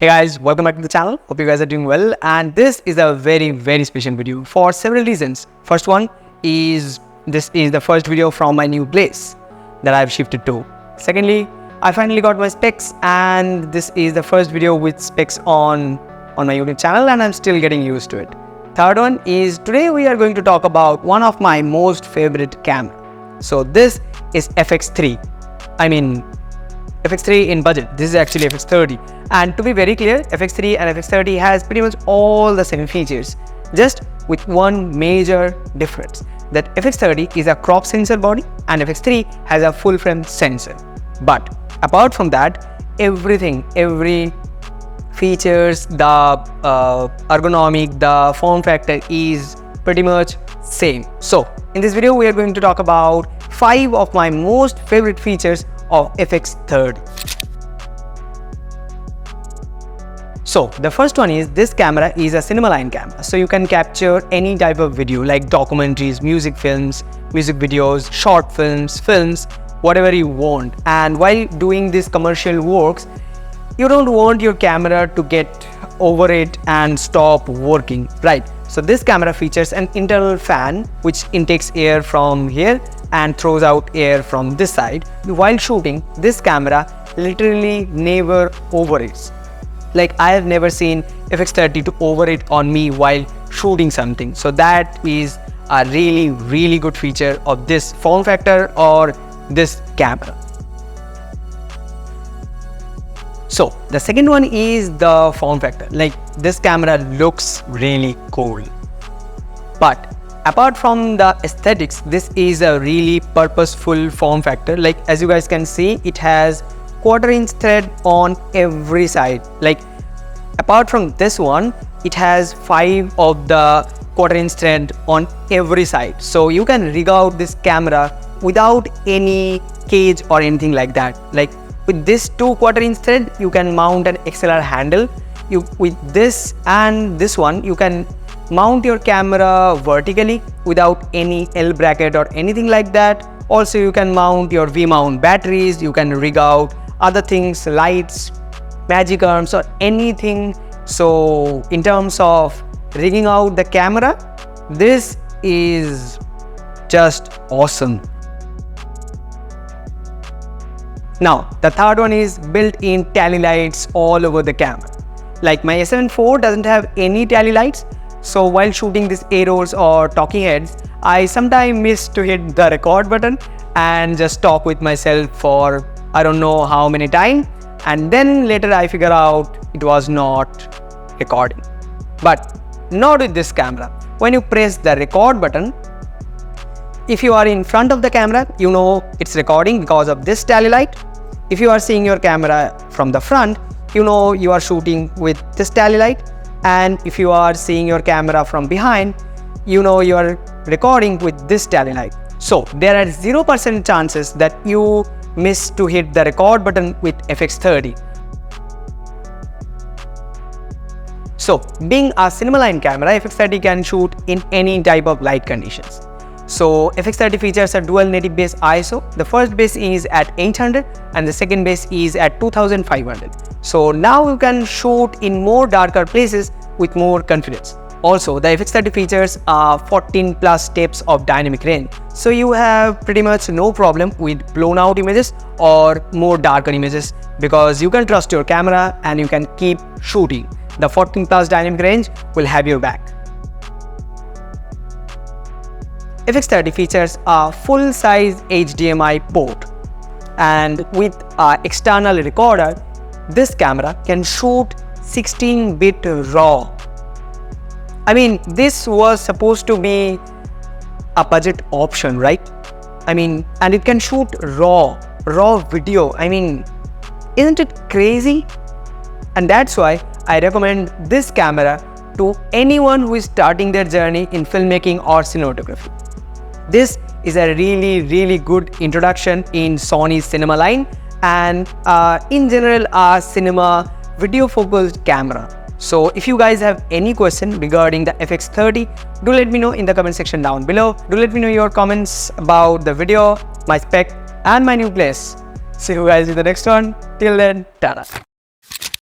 Hey guys, welcome back to the channel. Hope you guys are doing well, and this is a very special video for several reasons. First one is this is the first video from my new place that I've shifted to. Secondly, I finally got my specs, and this is the first video with specs on my YouTube channel, and I'm still getting used to it. Third one is today we are going to talk about one of my most favorite camera. So this is FX3. I mean FX3 in budget. This is actually FX30, and to be very clear, FX3 and FX30 has pretty much all the same features, just with one major difference, that FX30 is a crop sensor body and FX3 has a full frame sensor. But apart from that, every features, the ergonomic, the form factor is pretty much same. So in this video we are going to talk about 5 of my most favorite features of FX30. So the first one is this camera is a cinema line camera, so you can capture any type of video like documentaries, music films, music videos, short films, whatever you want. And while doing this commercial works, you don't want your camera to get over it and stop working, right? So this camera features an internal fan which intakes air from here and throws out air from this side. While shooting, this camera literally never overheats. Like, I have never seen FX30 to overheat on me while shooting something. So that is a really good feature of this form factor or this camera. So the second one is the form factor. Like, this camera looks really cool. But apart from the aesthetics, this is a really purposeful form factor. Like, as you guys can see, it has 1/4" thread on every side. Like, apart from this one, it has 5 of the 1/4" thread on every side. So you can rig out this camera without any cage or anything like that. Like, with this 2 1/4" thread, you can mount an XLR handle. With this and this one, you can mount your camera vertically without any L bracket or anything like that. Also, you can mount your V-mount batteries, you can rig out other things, lights, magic arms or anything. So in terms of rigging out the camera, this is just awesome. Now the third one is built-in tally lights all over the camera. Like, my A7 IV doesn't have any tally lights, so while shooting these A-rolls or talking heads, I sometimes miss to hit the record button and just talk with myself for I don't know how many times, and then later I figure out it was not recording. But not with this camera. When you press the record button, if you are in front of the camera, you know it's recording because of this tally light. If you are seeing your camera from the front, you know you are shooting with this tally light. And if you are seeing your camera from behind, you know you are recording with this tally light. So there are 0% chances that you miss to hit the record button with FX30. So being a cinema line camera, FX30 can shoot in any type of light conditions. So FX30 features a dual native base ISO. The first base is at 800 and the second base is at 2500. So now you can shoot in more darker places with more confidence. Also, the FX30 features 14+ steps of dynamic range. So you have pretty much no problem with blown out images or more darker images because you can trust your camera and you can keep shooting. The 14+ dynamic range will have your back. FX30 features a full-size HDMI port, and with an external recorder, this camera can shoot 16-bit RAW. I mean, this was supposed to be a budget option, right? I mean, and it can shoot raw video. I mean, isn't it crazy? And that's why I recommend this camera to anyone who is starting their journey in filmmaking or cinematography. This is a really good introduction in Sony's cinema line and in general a cinema video focused camera. So if you guys have any question regarding the FX30, do let me know in the comment section down below. Do let me know your comments about the video, my spec and my new place. See you guys in the next one. Till then, ta-da.